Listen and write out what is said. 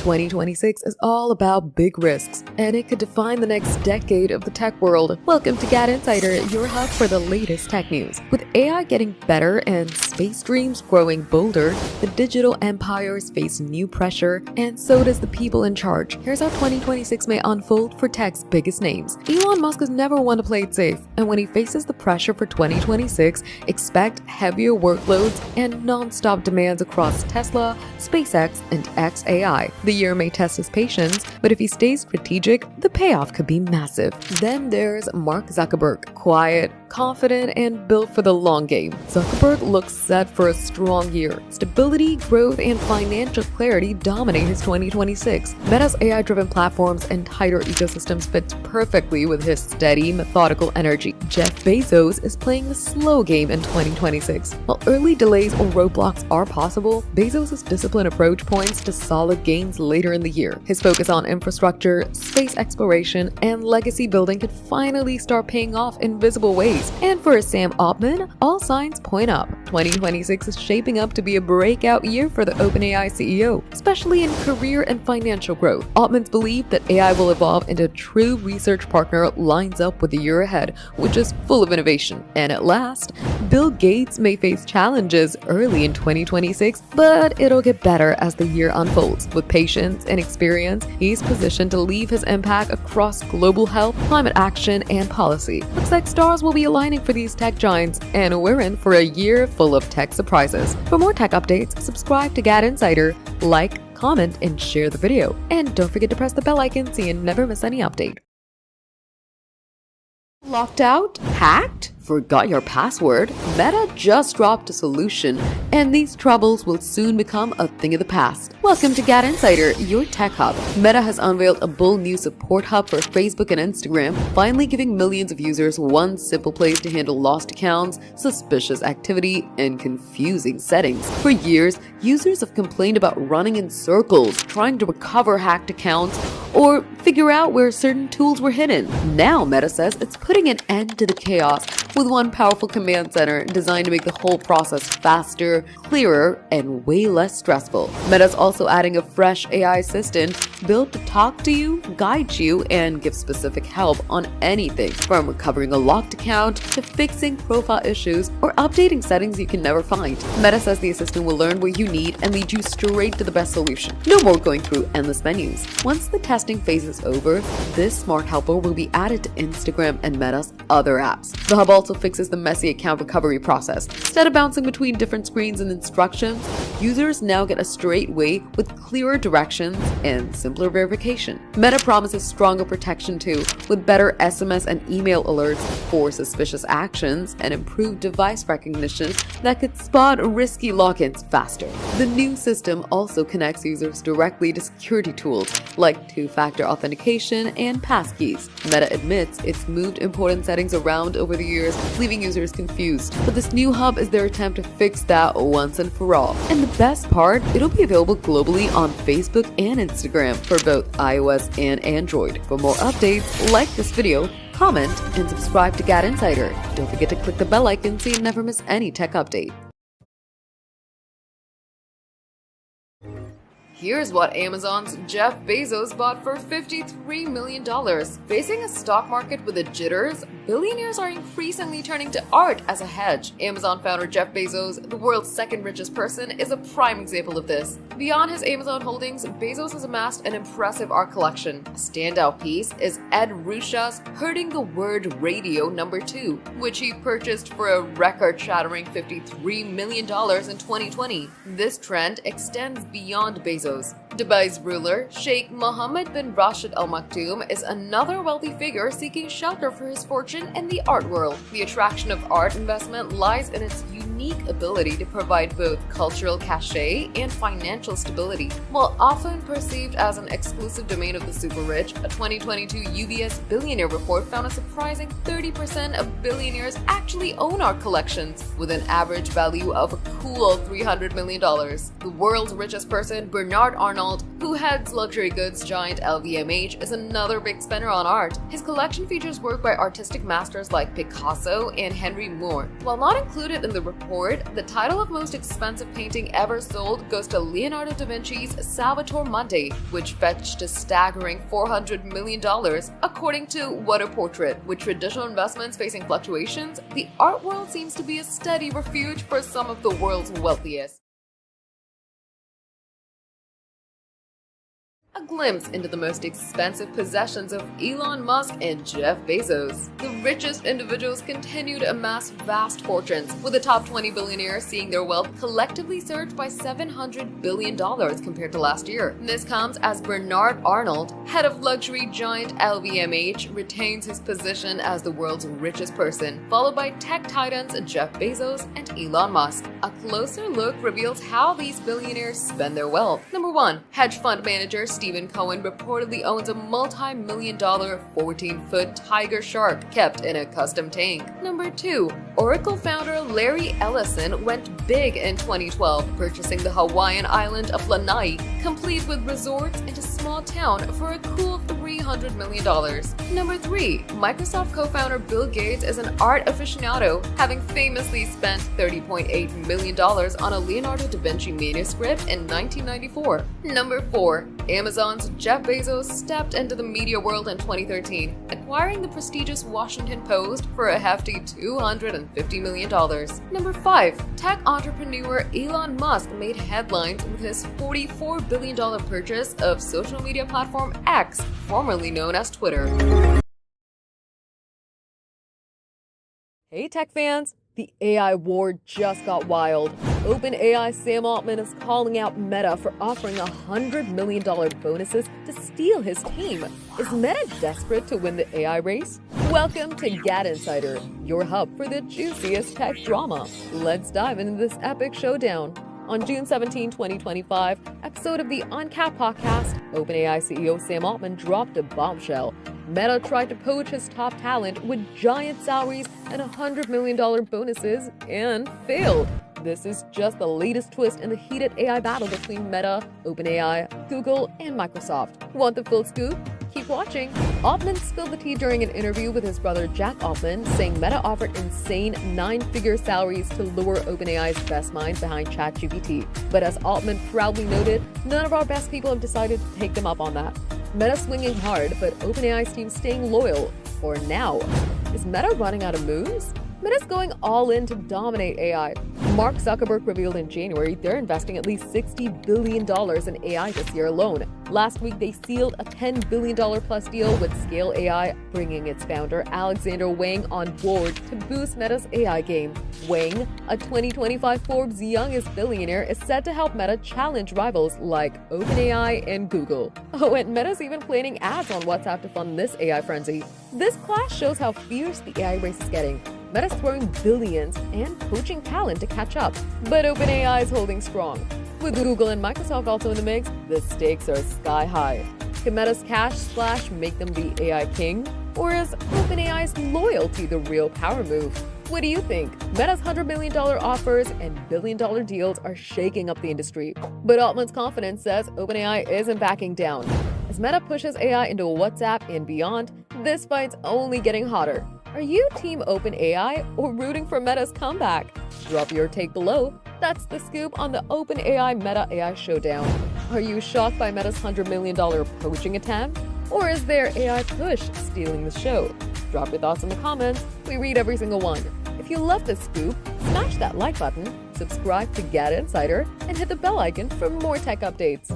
2026 is all about big risks, and it could define the next decade of the tech world. Welcome to GadInsider, your hub for the latest tech news. With AI getting better and space dreams growing bolder, the digital empires face new pressure, and so does the people in charge. Here's how 2026 may unfold for tech's biggest names. Elon Musk has never one to play it safe, and when he faces the pressure for 2026, expect heavier workloads and non-stop demands across Tesla, SpaceX, and XAI. The year may test his patience, but if he stays strategic, the payoff could be massive. Then there's Mark Zuckerberg, quiet, confident, and built for the long game. Zuckerberg looks set for a strong year. Stability, growth, and financial clarity dominate his 2026. Meta's AI-driven platforms and tighter ecosystems fit perfectly with his steady, methodical energy. Jeff Bezos is playing the slow game in 2026. While early delays or roadblocks are possible, Bezos' disciplined approach points to solid gains later in the year. His focus on infrastructure, space exploration, and legacy building could finally start paying off in visible ways. And for Sam Altman, all signs point up. 2026 is shaping up to be a breakout year for the OpenAI CEO, especially in career and financial growth. Altman's belief that AI will evolve into a true research partner lines up with the year ahead, which is full of innovation. And at last, Bill Gates may face challenges early in 2026, but it'll get better as the year unfolds. With patience and experience, he's positioned to leave his impact across global health, climate action, and policy. Looks like stars will be aligning for these tech giants, and we're in for a year full of tech surprises. For more tech updates, subscribe to GadInsider, like, comment, and share the video. And don't forget to press the bell icon so you never miss any update. Locked out? Hacked? Forgot your password? Meta just dropped a solution, and these troubles will soon become a thing of the past. Welcome to GadInsider, your tech hub. Meta has unveiled a bold new support hub for Facebook and Instagram, finally giving millions of users one simple place to handle lost accounts, suspicious activity, and confusing settings. For years, users have complained about running in circles, trying to recover hacked accounts, or figure out where certain tools were hidden. Now, Meta says it's putting an end to the chaos with one powerful command center designed to make the whole process faster, clearer, and way less stressful. Meta's also adding a fresh AI assistant built to talk to you, guide you, and give specific help on anything from recovering a locked account to fixing profile issues or updating settings you can never find. Meta says the assistant will learn what you need and lead you straight to the best solution. No more going through endless menus. Once the testing phase is over, this smart helper will be added to Instagram and Meta's other apps. The hub also fixes the messy account recovery process. Instead of bouncing between different screens and instructions, users now get a straight way with clearer directions and simpler verification. Meta promises stronger protection too, with better SMS and email alerts for suspicious actions and improved device recognition that could spot risky logins faster. The new system also connects users directly to security tools like two-factor authentication and passkeys. Meta admits it's moved important settings around over the years, leaving users confused. But this new hub is their attempt to fix that once and for all. And the best part, it'll be available globally on Facebook and Instagram for both iOS and Android. For more updates, like this video, comment, and subscribe to GadInsider. Don't forget to click the bell icon so you never miss any tech update. Here's what Amazon's Jeff Bezos bought for $53 million. Facing a stock market with the jitters, billionaires are increasingly turning to art as a hedge. Amazon founder Jeff Bezos, the world's second richest person, is a prime example of this. Beyond his Amazon holdings, Bezos has amassed an impressive art collection. A standout piece is Ed Ruscha's Hurting the Word Radio No. 2, which he purchased for a record-shattering $53 million in 2020. This trend extends beyond Bezos. Dubai's ruler, Sheikh Mohammed bin Rashid Al Maktoum, is another wealthy figure seeking shelter for his fortune in the art world. The attraction of art investment lies in its unique ability to provide both cultural cachet and financial stability. While often perceived as an exclusive domain of the super rich, a 2022 UBS billionaire report found a surprising 30% of billionaires actually own art collections, with an average value of a cool $300 million. The world's richest person, Bernard Arnault, Arnold, who heads luxury goods giant LVMH, is another big spender on art. His collection features work by artistic masters like Picasso and Henry Moore. While not included in the report, the title of most expensive painting ever sold goes to Leonardo da Vinci's Salvator Mundi, which fetched a staggering $400 million. According to What a Portrait, with traditional investments facing fluctuations, the art world seems to be a steady refuge for some of the world's wealthiest. A glimpse into the most expensive possessions of Elon Musk and Jeff Bezos. The richest individuals continue to amass vast fortunes, with the top 20 billionaires seeing their wealth collectively surge by $700 billion compared to last year. This comes as Bernard Arnold, head of luxury giant LVMH, retains his position as the world's richest person, followed by tech titans Jeff Bezos and Elon Musk. A closer look reveals how these billionaires spend their wealth. Number 1. Hedge fund manager Stephen Cohen reportedly owns a multi-million-dollar 14-foot tiger shark kept in a custom tank. Number 2. Oracle founder Larry Ellison went big in 2012, purchasing the Hawaiian island of Lanai, complete with resorts and a small town for a cool $300 million. Number 3. Microsoft co-founder Bill Gates is an art aficionado, having famously spent $30.8 million on a Leonardo da Vinci manuscript in 1994. Number 4. Amazon's Jeff Bezos stepped into the media world in 2013, acquiring the prestigious Washington Post for a hefty $250 million. Number 5. Tech entrepreneur Elon Musk made headlines with his $44 billion purchase of social media platform X, formerly known as Twitter. Hey tech fans! The AI war just got wild. OpenAI Sam Altman is calling out Meta for offering $100 million bonuses to steal his team. Is Meta desperate to win the AI race? Welcome to GadInsider, your hub for the juiciest tech drama. Let's dive into this epic showdown. On June 17, 2025, episode of the Uncapped podcast, OpenAI CEO Sam Altman dropped a bombshell. Meta tried to poach his top talent with giant salaries and $100 million bonuses and failed. This is just the latest twist in the heated AI battle between Meta, OpenAI, Google, and Microsoft. Want the full scoop? Keep watching. Altman spilled the tea during an interview with his brother Jack Altman, saying Meta offered insane 9-figure salaries to lure OpenAI's best minds behind ChatGPT. But as Altman proudly noted, none of our best people have decided to take them up on that. Meta swinging hard, but OpenAI's team staying loyal for now. Is Meta running out of moves? Meta's going all in to dominate AI. Mark Zuckerberg revealed in January they're investing at least $60 billion in AI this year alone. Last week, they sealed a $10 billion plus deal with Scale AI, bringing its founder Alexander Wang on board to boost Meta's AI game. Wang, a 2025 Forbes youngest billionaire, is said to help Meta challenge rivals like OpenAI and Google. Oh, and Meta's even planning ads on WhatsApp to fund this AI frenzy. This clash shows how fierce the AI race is getting. Meta's throwing billions and poaching talent to catch up, but OpenAI is holding strong. With Google and Microsoft also in the mix, the stakes are sky high. Can Meta's cash splash make them the AI king? Or is OpenAI's loyalty the real power move? What do you think? Meta's $100 million offers and billion-dollar deals are shaking up the industry. But Altman's confidence says OpenAI isn't backing down. As Meta pushes AI into WhatsApp and beyond, this fight's only getting hotter. Are you team OpenAI or rooting for Meta's comeback? Drop your take below. That's the scoop on the OpenAI Meta AI showdown. Are you shocked by Meta's $100 million poaching attempt? Or is their AI push stealing the show? Drop your thoughts in the comments. We read every single one. If you love this scoop, smash that like button, subscribe to GadInsider, and hit the bell icon for more tech updates.